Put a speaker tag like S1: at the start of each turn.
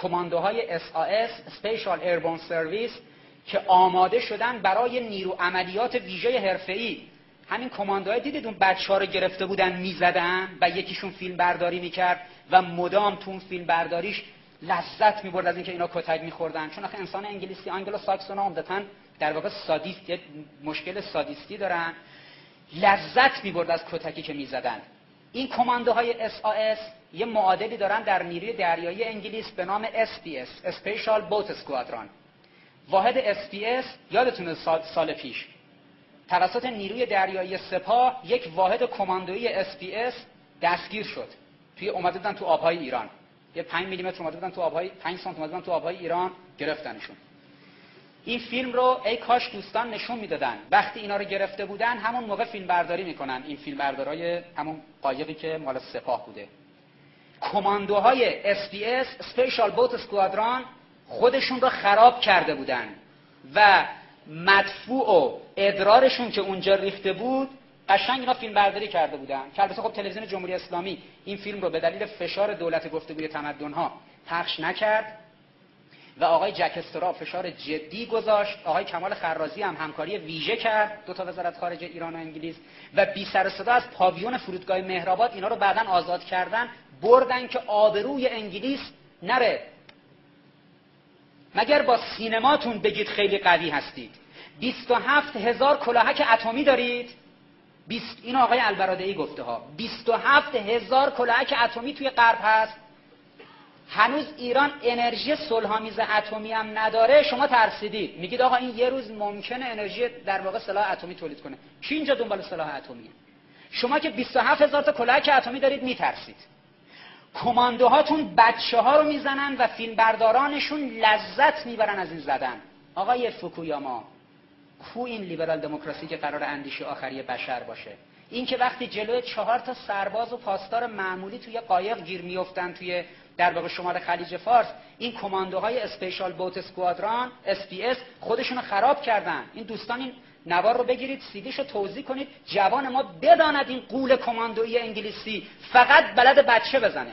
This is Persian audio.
S1: کماندوهای SAS Special Airborne Service که آماده شدن برای نیرو عملیات ویژه حرفه‌ای. همین کماندوها دیدید اون بچه‌ها رو گرفته بودن میزدن و یکیشون فیلم برداری میکرد و مدام تو اون فیلم برداریش لذت میبرد از اینکه اینا کتک میخوردن، چون آخه انسان انگلیسی آنگلو ساکسون عمدتاً در واقع سادیست، یه مشکل سادیستی دارن، لذت میبرد از کتکی که میزدن. این کماندوهای SAS یه معادلی دارن در نیروی دریایی انگلیس به نام SPS Special Boat Squadron. واحد SPS یادتونه سال پیش توسط نیروی دریایی سپاه یک واحد کماندویی SPS دستگیر شد. اومده بودن تو آبهای ایران. یه 5 میلیمتر اومده بودن تو آبهای 5 سانتی اومده بودن تو آبهای ایران، گرفتنشون. این فیلم رو ای کاش دوستان نشون میدادن. وقتی اینا رو گرفته بودن همون موقع فیلم برداری میکنن. این فیلم بردارای همون قایقی که مال سپاه بوده. کماندوهای SPS Special Boat Squadron خودشون رو خراب کرده بودن و مدفوع و ادرارشون که اونجا ریخته بود قشنگ اینا فیلم برداری کرده بودن که البته خب تلویزیون جمهوری اسلامی این فیلم رو به دلیل فشار دولت گفتگوی تمدن‌ها پخش نکرد و آقای جک استراب فشار جدی گذاشت. آقای کمال خرازی هم همکاری ویژه کرد، دو تا وزارت خارجه ایران و انگلیس، و بی سر و صدا از پاویون فرودگاه مهرآباد اینا رو بعداً آزاد کردن، بردن که آبروی انگلیس نره. مگر با سینماتون بگید خیلی قوی هستید؟ 27,000 کلاهک اتمی دارید. این آقای البرادعی گفته ها 27,000 کلاهک اتمی توی غرب هست. هنوز ایران انرژی صلح‌آمیز اتمی هم نداره. شما ترسیدید میگید آقا این یه روز ممکنه انرژی در واقع سلاح اتمی تولید کنه. کی اینجا دنبال سلاح اتمیه؟ شما که 27,000 تا کلاهک اتمی دارید میترسید. کماندوهاتون بچه‌ها رو میزنن و فیلمبردارانشون لذت میبرن از این زدن. آقای فوکویاما، کو این لیبرال دموکراسی که قرار اندیشه آخری بشر باشه؟ این که وقتی جلوی 4 تا سرباز و پاسدار معمولی توی قایق گیر میافتن توی در واقع شمال خلیج فارس، این کماندوهای اسپیشال بوت اسکوادران SPS خودشونو خراب کردن. این دوستان این نوار رو بگیرید سیدیشو توضیح کنید، جوان ما بداند این غول کماندویی انگلیسی فقط بلد بچه بزنه.